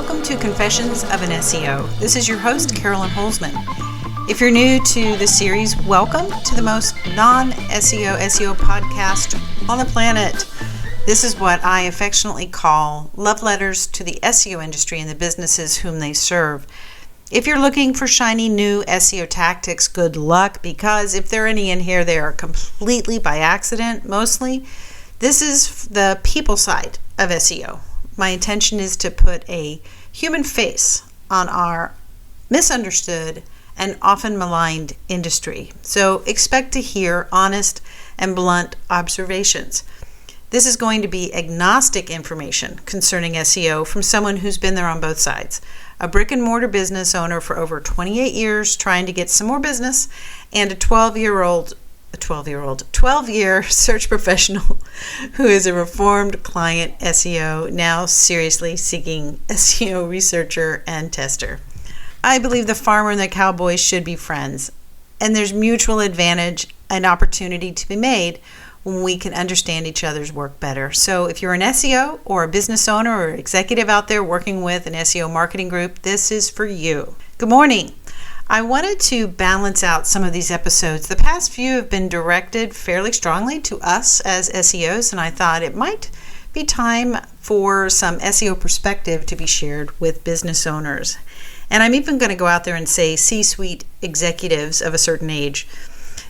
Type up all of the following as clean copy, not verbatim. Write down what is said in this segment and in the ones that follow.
Welcome to Confessions of an SEO. This is your host, Carolyn Holzman. If you're new to the series, welcome to the most non-SEO SEO podcast on the planet. This is what I affectionately call love letters to the SEO industry and the businesses whom they serve. If you're looking for shiny new SEO tactics, good luck, because if there are any in here, they are completely by accident, mostly. This is the people side of SEO. My intention is to put a human face on our misunderstood and often maligned industry. So expect to hear honest and blunt observations. This is going to be agnostic information concerning SEO from someone who's been there on both sides. A brick and mortar business owner for over 28 years trying to get some more business, and a 12-year search professional who is a reformed client SEO, now seriously seeking SEO researcher and tester. I believe the farmer and the cowboy should be friends, and there's mutual advantage and opportunity to be made when we can understand each other's work better. So if you're an SEO or a business owner or executive out there working with an SEO marketing group, this is for you. Good morning. I wanted to balance out some of these episodes. The past few have been directed fairly strongly to us as SEOs, and I thought it might be time for some SEO perspective to be shared with business owners. And I'm even going to go out there and say C-suite executives of a certain age.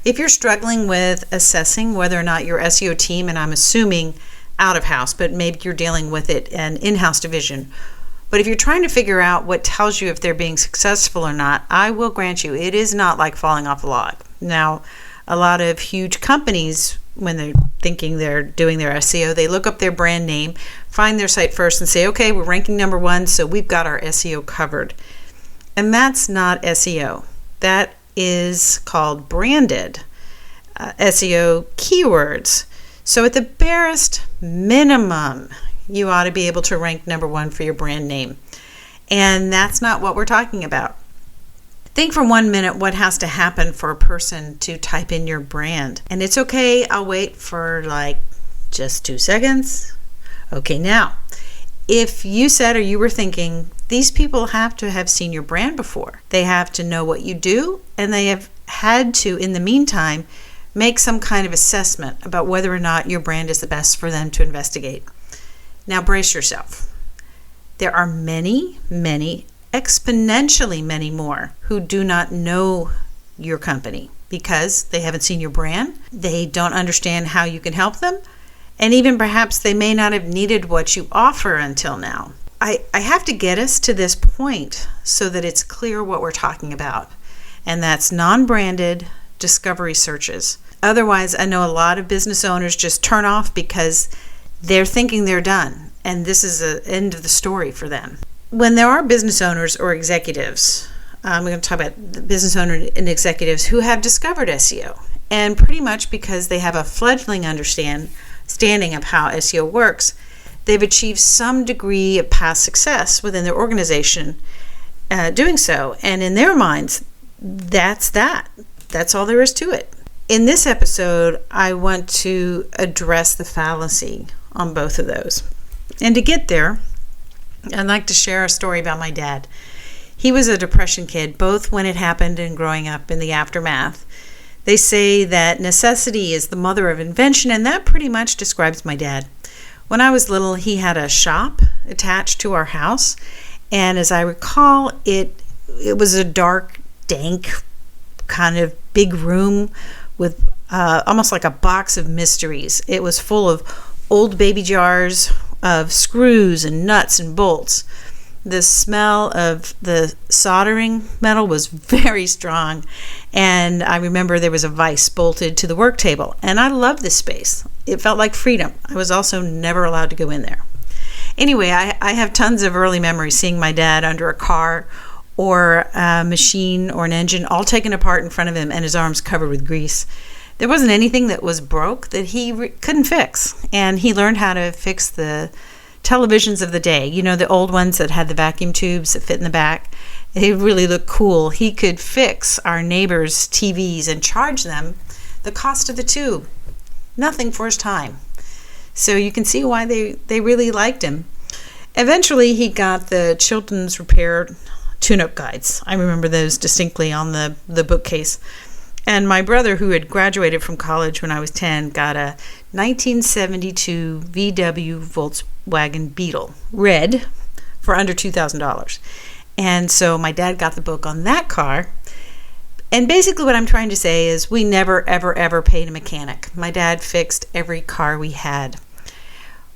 If you're struggling with assessing whether or not your SEO team, and I'm assuming out of house, but maybe you're dealing with it an in-house division, but if you're trying to figure out what tells you if they're being successful or not, I will grant you it is not like falling off a log. Now, a lot of huge companies, when they're thinking they're doing their SEO, they look up their brand name, find their site first and say, okay, we're ranking number 1, so we've got our SEO covered. And that's not SEO. That is called branded SEO keywords. So at the barest minimum, you ought to be able to rank number 1 for your brand name. And that's not what we're talking about. Think for 1 minute what has to happen for a person to type in your brand. And it's okay, I'll wait for just 2 seconds. Okay, now, if you said or you were thinking, these people have to have seen your brand before. They have to know what you do, and they have had to, in the meantime, make some kind of assessment about whether or not your brand is the best for them to investigate. Now brace yourself. There are many, exponentially many more who do not know your company because they haven't seen your brand, they don't understand how you can help them, and even perhaps they may not have needed what you offer until now. I have to get us to this point so that it's clear what we're talking about, and that's non-branded discovery searches. Otherwise, I know a lot of business owners just turn off because they're thinking they're done, and this is the end of the story for them. When there are business owners or executives, we're going to talk about the business owners and executives who have discovered SEO, and pretty much because they have a fledgling understanding of how SEO works, they've achieved some degree of past success within their organization doing so, and in their minds, that's all there is to it. In this episode, I want to address the fallacy on both of those. And to get there, I'd like to share a story about my dad. He was a depression kid, both when it happened and growing up in the aftermath. They say that necessity is the mother of invention, and that pretty much describes my dad. When I was little, he had a shop attached to our house, and as I recall, it was a dark, dank, kind of big room with almost like a box of mysteries. It was full of old baby jars of screws and nuts and bolts. The smell of the soldering metal was very strong, and I remember there was a vise bolted to the work table, and I loved this space. It felt like freedom. I was also never allowed to go in there. Anyway, I have tons of early memories seeing my dad under a car or a machine or an engine all taken apart in front of him and his arms covered with grease. There wasn't anything that was broke that he couldn't fix, and he learned how to fix the televisions of the day. You know, the old ones that had the vacuum tubes that fit in the back. They really looked cool. He could fix our neighbors' TVs and charge them the cost of the tube. Nothing for his time. So you can see why they really liked him. Eventually, he got the children's repair tune-up guides. I remember those distinctly on the bookcase. And my brother, who had graduated from college when I was 10, got a 1972 VW Volkswagen Beetle, red, for under $2,000. And so my dad got the book on that car. And basically what I'm trying to say is we never, ever, ever paid a mechanic. My dad fixed every car we had.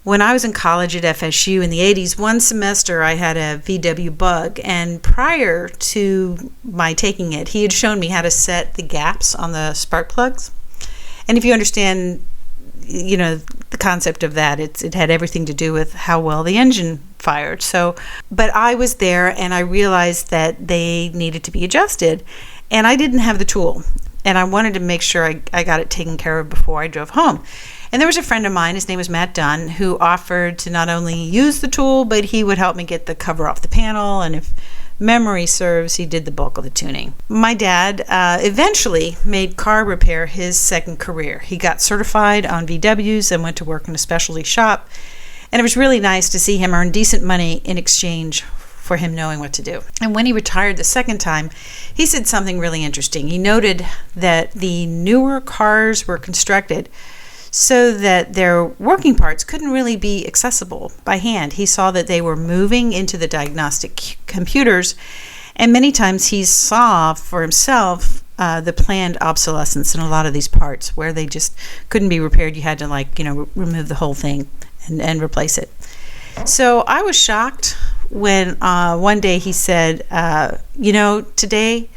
When I was in college at FSU in the 80s, one semester I had a VW Bug, and prior to my taking it, he had shown me how to set the gaps on the spark plugs. And if you understand, the concept of that, it had everything to do with how well the engine fired. But I was there and I realized that they needed to be adjusted, and I didn't have the tool, and I wanted to make sure I got it taken care of before I drove home. And there was a friend of mine, his name was Matt Dunn, who offered to not only use the tool, but he would help me get the cover off the panel, and if memory serves, he did the bulk of the tuning. My dad eventually made car repair his second career. He got certified on VWs and went to work in a specialty shop, and it was really nice to see him earn decent money in exchange for him knowing what to do. And when he retired the second time, he said something really interesting. He noted that the newer cars were constructed so that their working parts couldn't really be accessible by hand. He saw that they were moving into the diagnostic computers, and many times he saw for himself the planned obsolescence in a lot of these parts where they just couldn't be repaired. You had to remove the whole thing and replace it. So I was shocked when one day he said, today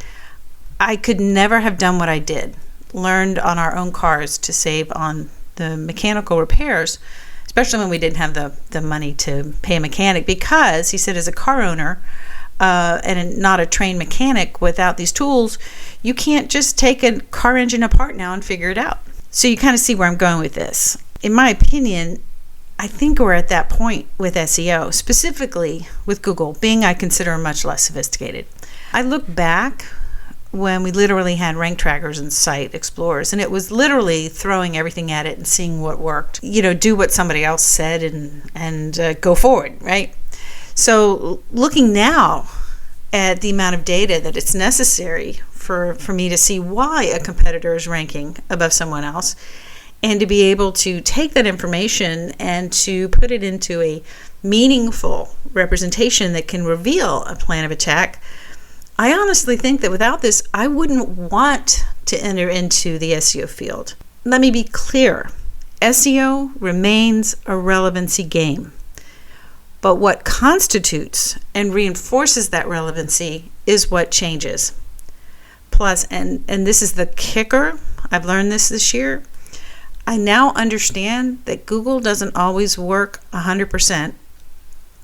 I could never have done what I did, learned on our own cars to save on the mechanical repairs, especially when we didn't have the money to pay a mechanic, because he said as a car owner and not a trained mechanic, without these tools, you can't just take a car engine apart now and figure it out. So you kind of see where I'm going with this. In my opinion, I think we're at that point with SEO, specifically with Google, being I consider much less sophisticated. I look back when we literally had rank trackers and site explorers, and it was literally throwing everything at it and seeing what worked. Do what somebody else said and go forward, right? So looking now at the amount of data that it's necessary for me to see why a competitor is ranking above someone else, and to be able to take that information and to put it into a meaningful representation that can reveal a plan of attack, I honestly think that without this, I wouldn't want to enter into the SEO field. Let me be clear. SEO remains a relevancy game. But what constitutes and reinforces that relevancy is what changes. Plus, and this is the kicker, I've learned this year, I now understand that Google doesn't always work 100%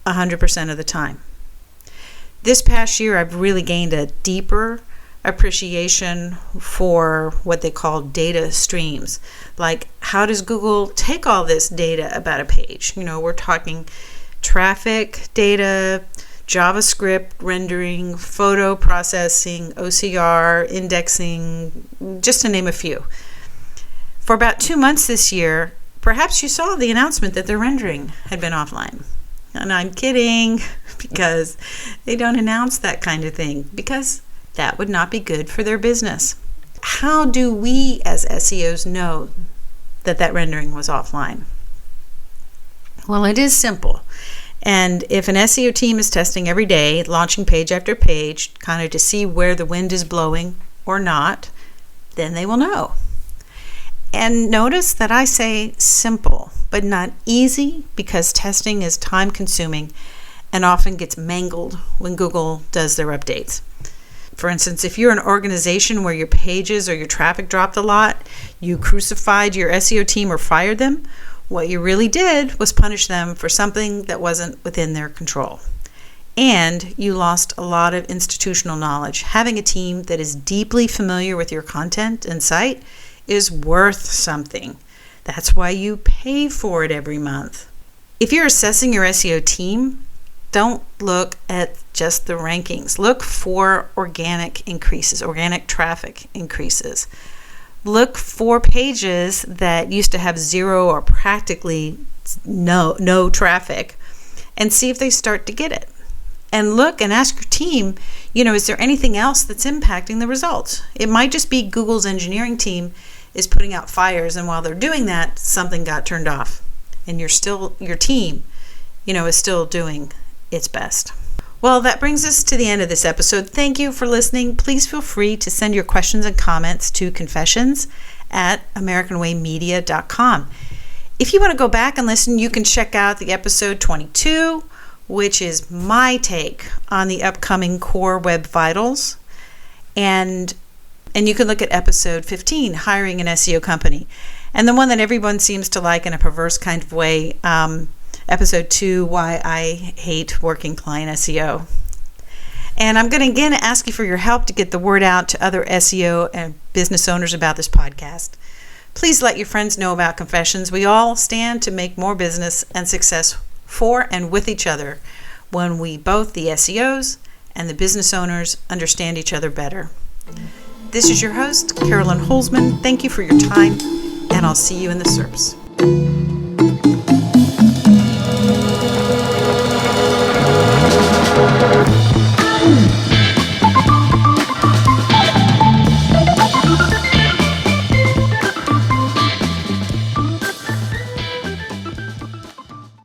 of the time. This past year, I've really gained a deeper appreciation for what they call data streams. Like, how does Google take all this data about a page? We're talking traffic data, JavaScript rendering, photo processing, OCR, indexing, just to name a few. For about 2 months this year, perhaps you saw the announcement that their rendering had been offline. And I'm kidding, because they don't announce that kind of thing, because that would not be good for their business. How do we as SEOs know that rendering was offline? Well, it is simple. And if an SEO team is testing every day, launching page after page, kind of to see where the wind is blowing or not, then they will know. And notice that I say simple, but not easy, because testing is time consuming and often gets mangled when Google does their updates. For instance, if you're an organization where your pages or your traffic dropped a lot, you crucified your SEO team or fired them, what you really did was punish them for something that wasn't within their control. And you lost a lot of institutional knowledge. Having a team that is deeply familiar with your content and site is worth something. That's why you pay for it every month. If you're assessing your SEO team, don't look at just the rankings. Look for organic increases, organic traffic increases. Look for pages that used to have zero or practically no traffic, and see if they start to get it. And look and ask your team, is there anything else that's impacting the results? It might just be Google's engineering team is putting out fires, and while they're doing that, something got turned off. And your team, is still doing its best. Well, that brings us to the end of this episode. Thank you for listening. Please feel free to send your questions and comments to confessions@AmericanWayMedia.com. If you want to go back and listen, you can check out the episode 22, which is my take on the upcoming Core Web Vitals. And you can look at episode 15, Hiring an SEO Company. And the one that everyone seems to like in a perverse kind of way, episode 2, Why I Hate Working Client SEO. And I'm going to again ask you for your help to get the word out to other SEO and business owners about this podcast. Please let your friends know about Confessions. We all stand to make more business and success for and with each other when we, both the SEOs and the business owners, understand each other better. This is your host, Carolyn Holzman. Thank you for your time, and I'll see you in the SERPs.